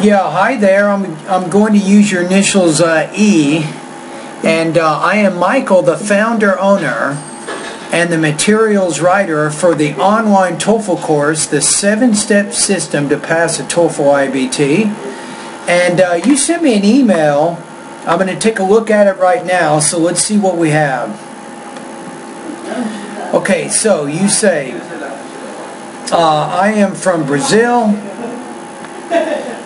Yeah, hi there. I'm going to use your initials E, and I am Michael, the founder, owner, and the materials writer for the online TOEFL course, the 7-step system to pass a TOEFL IBT. And you sent me an email. I'm going to take a look at it right now, so let's see what we have. Okay, so you say, I am from Brazil.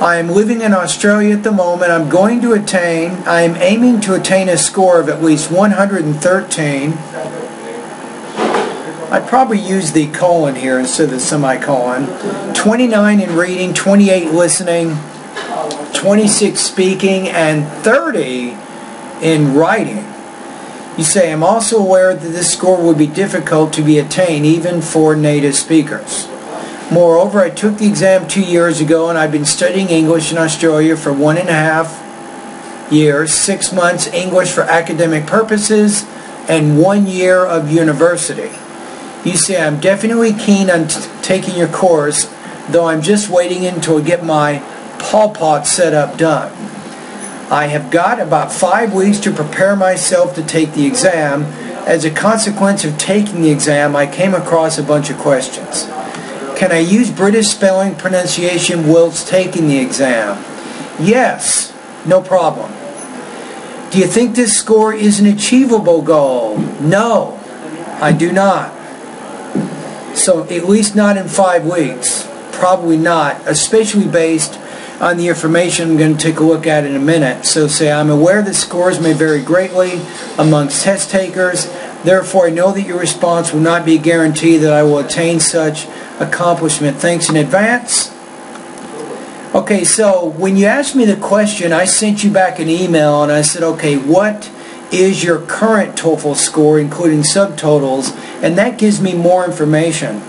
I am living in Australia at the moment. I'm going to attain, I am aiming to attain a score of at least 113. I'd probably use the colon here instead of the semicolon. 29 in reading, 28 listening, 26 speaking, and 30 in writing. You say, I'm also aware that this score would be difficult to be attained even for native speakers. Moreover, I took the exam 2 years ago, and I've been studying English in Australia for 1.5 years, 6 months English for academic purposes, and 1 year of university. You say, I'm definitely keen on taking your course, though I'm just waiting until I get my Palpalt setup done. I have got about 5 weeks to prepare myself to take the exam. As a consequence of taking the exam, I came across a bunch of questions. Can I use British spelling pronunciation whilst taking the exam? Yes, no problem. Do you think this score is an achievable goal? No, I do not. So at least not in 5 weeks. Probably not, especially based on the information I'm going to take a look at in a minute. So say, I'm aware that scores may vary greatly amongst test takers. Therefore, I know that your response will not be a guarantee that I will attain such accomplishment. Thanks in advance. Okay, so when you asked me the question, I sent you back an email and I said, okay, what is your current TOEFL score, including subtotals? And that gives me more information.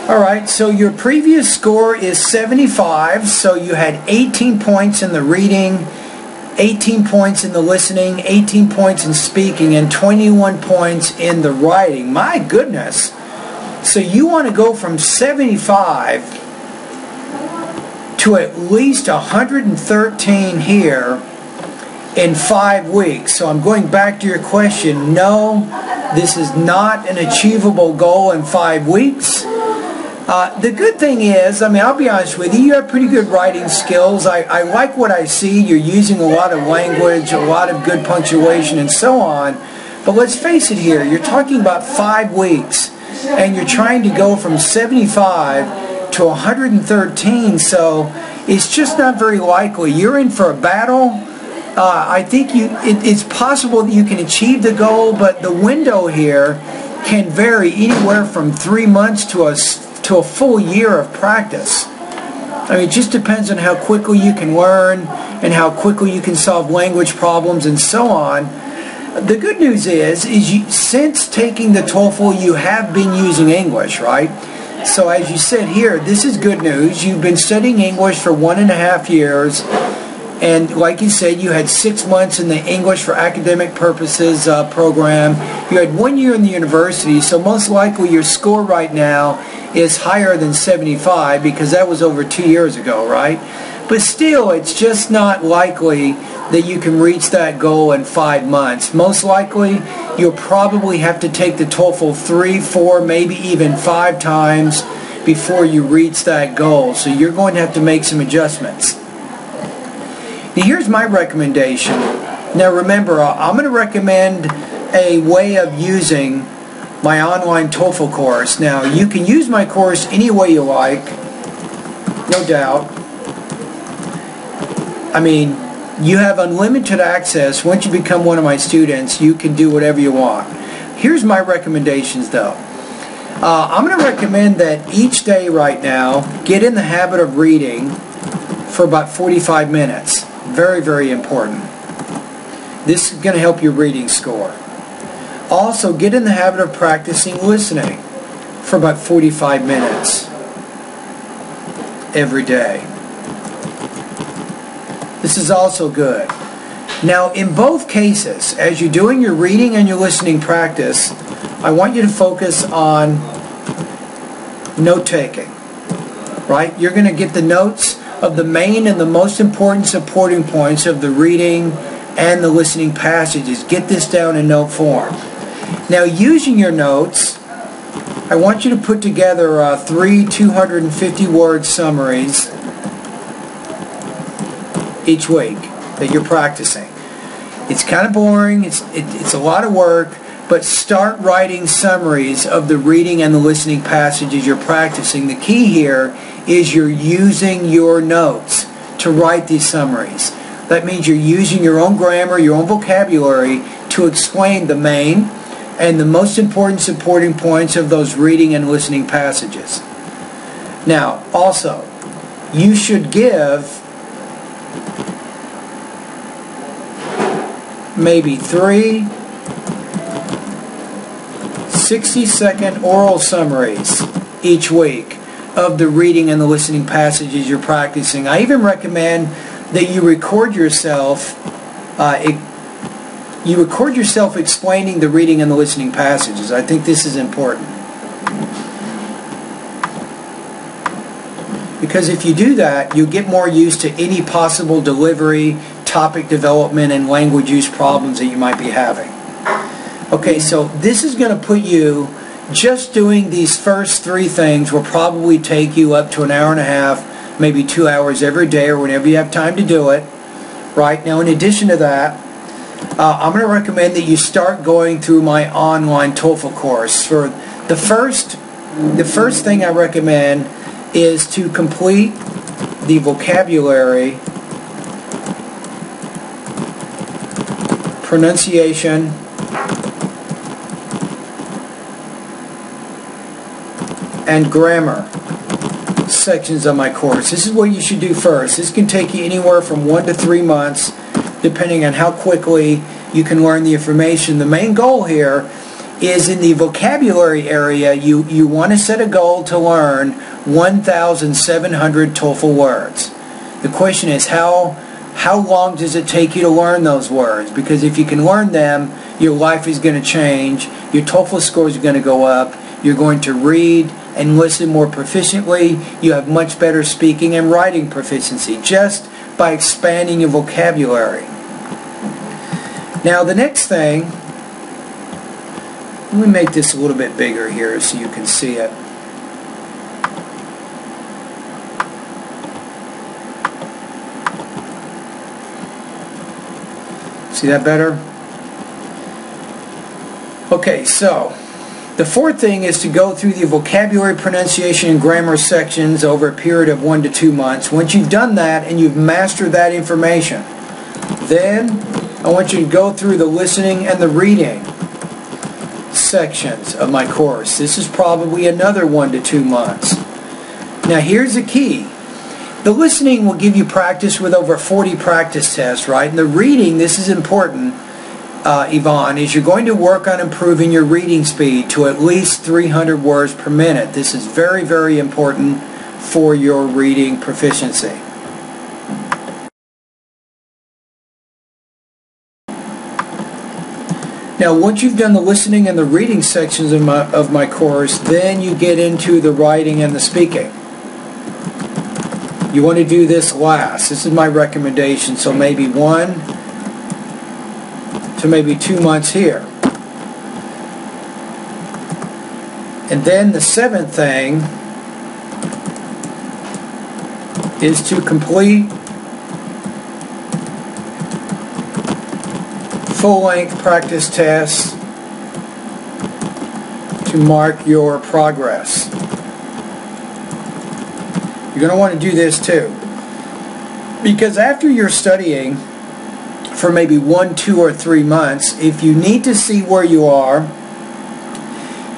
Alright, so your previous score is 75, so you had 18 points in the reading, 18 points in the listening, 18 points in speaking, and 21 points in the writing. My goodness! So you want to go from 75 to at least 113 here in 5 weeks. So I'm going back to your question. No, this is not an achievable goal in 5 weeks. The good thing is, I mean, I'll be honest with you, you have pretty good writing skills. I like what I see. You're using a lot of language, a lot of good punctuation, and so on. But let's face it here, you're talking about 5 weeks, and you're trying to go from 75 to 113, so it's just not very likely. You're in for a battle. I think it's possible that you can achieve the goal, but the window here can vary anywhere from 3 months to a full year of practice. I mean, it just depends on how quickly you can learn and how quickly you can solve language problems and so on. The good news is since taking the TOEFL, you have been using English, right? So as you said here, this is good news. You've been studying English for 1.5 years, and like you said, you had 6 months in the English for academic purposes program. You had 1 year in the university, so most likely your score right now is higher than 75 because that was over 2 years ago, right? But still, it's just not likely that you can reach that goal in 5 months. Most likely, you'll probably have to take the TOEFL 3, 4, maybe even 5 times before you reach that goal. So you're going to have to make some adjustments. Now, here's my recommendation. Now remember, I'm going to recommend a way of using my online TOEFL course. Now, you can use my course any way you like, no doubt. I mean, you have unlimited access. Once you become one of my students, you can do whatever you want. Here's my recommendations, though. I'm going to recommend that each day right now, get in the habit of reading for about 45 minutes. Very, very important. This is going to help your reading score. Also, get in the habit of practicing listening for about 45 minutes every day. This is also good. Now, in both cases, as you're doing your reading and your listening practice, I want you to focus on note-taking, right? You're going to get the notes of the main and the most important supporting points of the reading and the listening passages. Get this down in note form. Now, using your notes, I want you to put together 3 250-word summaries each week that you're practicing. It's kind of boring, it's a lot of work, but start writing summaries of the reading and the listening passages you're practicing. The key here is you're using your notes to write these summaries. That means you're using your own grammar, your own vocabulary to explain the main and the most important supporting points of those reading and listening passages. Now, also, you should give maybe 3 60-second oral summaries each week of the reading and the listening passages you're practicing. I even recommend that you record yourself explaining the reading and the listening passages. I think this is important. Because if you do that, you'll get more used to any possible delivery, topic development, and language use problems that you might be having. Okay, so this is going to put you, just doing these first 3 things will probably take you up to an hour and a half, maybe 2 hours every day or whenever you have time to do it. Right? Now, in addition to that, I'm going to recommend that you start going through my online TOEFL course. For the first thing I recommend is to complete the vocabulary, pronunciation, and grammar sections of my course. This is what you should do first. This can take you anywhere from 1 to 3 months, depending on how quickly you can learn the information. The main goal here is in the vocabulary area. You want to set a goal to learn 1,700 TOEFL words. The question is, how long does it take you to learn those words? Because if you can learn them, your life is going to change, your TOEFL scores are going to go up, you're going to read and listen more proficiently, you have much better speaking and writing proficiency just by expanding your vocabulary. Now the next thing, let me make this a little bit bigger here so you can see it. See that better? Okay, so the 4th thing is to go through the vocabulary, pronunciation, and grammar sections over a period of 1 to 2 months. Once you've done that and you've mastered that information, then I want you to go through the listening and the reading sections of my course. This is probably another 1 to 2 months. Now here's the key. The listening will give you practice with over 40 practice tests, right? And the reading, this is important, Yvonne, is you're going to work on improving your reading speed to at least 300 words per minute. This is very, very important for your reading proficiency. Now, once you've done the listening and the reading sections of my course, then you get into the writing and the speaking. You want to do this last. This is my recommendation, so maybe 1 to maybe 2 months here. And then the 7th thing is to complete full-length practice tests to mark your progress. You're going to want to do this too, because after you're studying for maybe 1, 2, or 3 months, if you need to see where you are,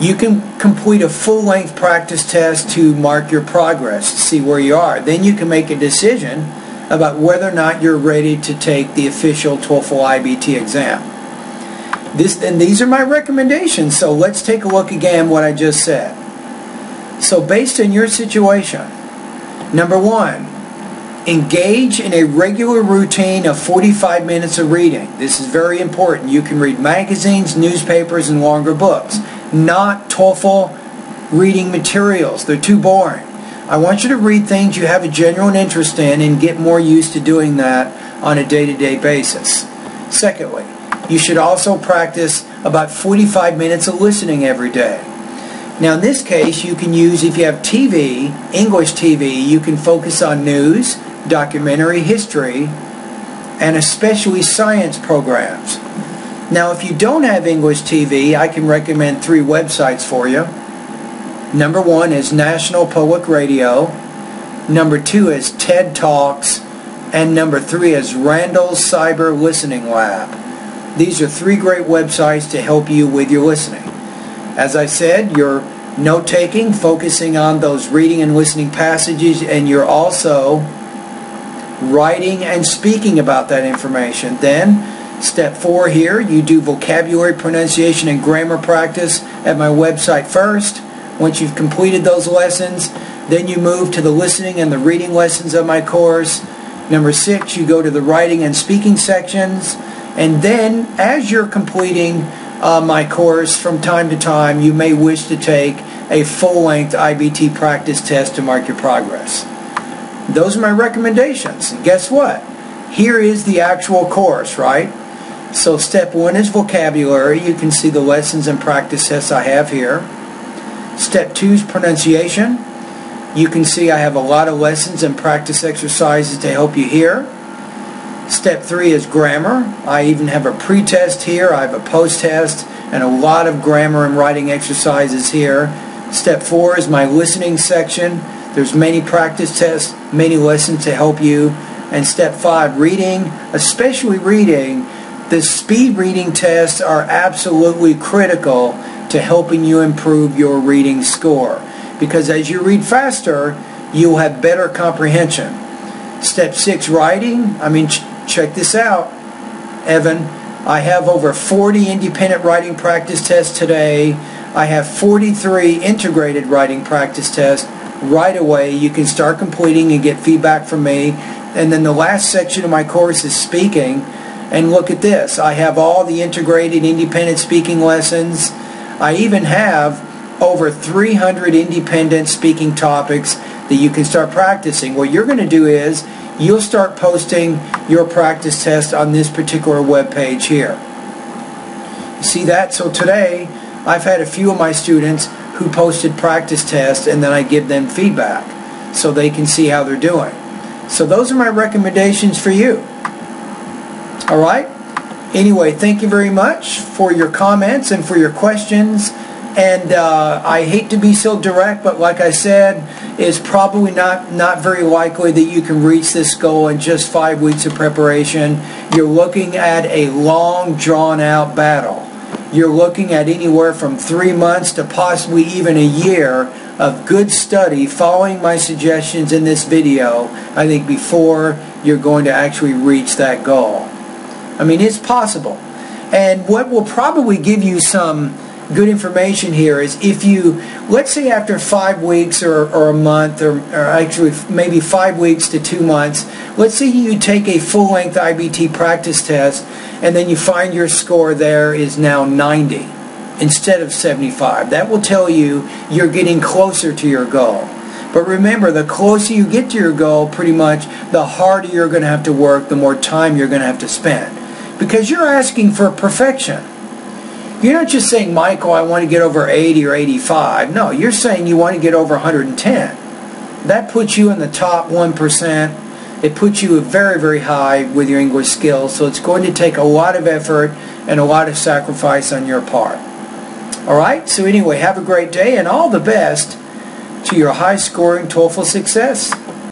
you can complete a full-length practice test to mark your progress, to see where you are. Then you can make a decision about whether or not you're ready to take the official TOEFL IBT exam. These are my recommendations, so let's take a look again what I just said. So based on your situation, number 1, engage in a regular routine of 45 minutes of reading. This is very important. You can read magazines, newspapers, and longer books. Not TOEFL reading materials. They're too boring. I want you to read things you have a genuine interest in and get more used to doing that on a day-to-day basis. Secondly, you should also practice about 45 minutes of listening every day. Now in this case, you can use, if you have TV, English TV, you can focus on news, documentary, history, and especially science programs. Now if you don't have English TV, I can recommend 3 websites for you. Number 1 is National Public Radio. Number 2 is TED Talks. And number 3 is Randall's Cyber Listening Lab. These are 3 great websites to help you with your listening. As I said, you're note-taking, focusing on those reading and listening passages, and you're also writing and speaking about that information. Then, step 4 here, you do vocabulary, pronunciation, and grammar practice at my website first. Once you've completed those lessons, then you move to the listening and the reading lessons of my course. Number 6, you go to the writing and speaking sections. And then, as you're completing my course from time to time, you may wish to take a full-length IBT practice test to mark your progress. Those are my recommendations. And guess what? Here is the actual course, right? So step 1 is vocabulary. You can see the lessons and practice tests I have here. Step 2 is pronunciation. You can see I have a lot of lessons and practice exercises to help you here. Step 3 is grammar. I even have a pre-test here. I have a post-test and a lot of grammar and writing exercises here. Step 4 is my listening section. There's many practice tests, many lessons to help you. And step 5, reading, especially reading. The speed reading tests are absolutely critical to helping you improve your reading score. Because as you read faster, you'll have better comprehension. Step 6, writing. Check this out, Evan. I have over 40 independent writing practice tests today. I have 43 integrated writing practice tests. Right away, you can start completing and get feedback from me. And then the last section of my course is speaking. And look at this. I have all the integrated independent speaking lessons. I even have over 300 independent speaking topics that you can start practicing. What you're going to do is you'll start posting your practice test on this particular web page here. You see that? So today I've had a few of my students who posted practice tests, and then I give them feedback so they can see how they're doing. So those are my recommendations for you. Alright? Anyway, thank you very much for your comments and for your questions. And I hate to be so direct, but like I said, it's probably not very likely that you can reach this goal in just 5 weeks of preparation. You're looking at a long, drawn-out battle. You're looking at anywhere from 3 months to possibly even a year of good study following my suggestions in this video, I think, before you're going to actually reach that goal. It's possible. And what will probably give you some good information here is if you, let's say after 5 weeks or a month, or actually maybe 5 weeks to 2 months, let's say you take a full-length IBT practice test and then you find your score there is now 90 instead of 75. That will tell you you're getting closer to your goal. But remember, the closer you get to your goal, pretty much, the harder you're going to have to work, the more time you're going to have to spend. Because you're asking for perfection. You're not just saying, Michael, I want to get over 80 or 85. No, you're saying you want to get over 110. That puts you in the top 1%. It puts you very, very high with your English skills. So it's going to take a lot of effort and a lot of sacrifice on your part. Alright, so anyway, have a great day and all the best to your high-scoring TOEFL success.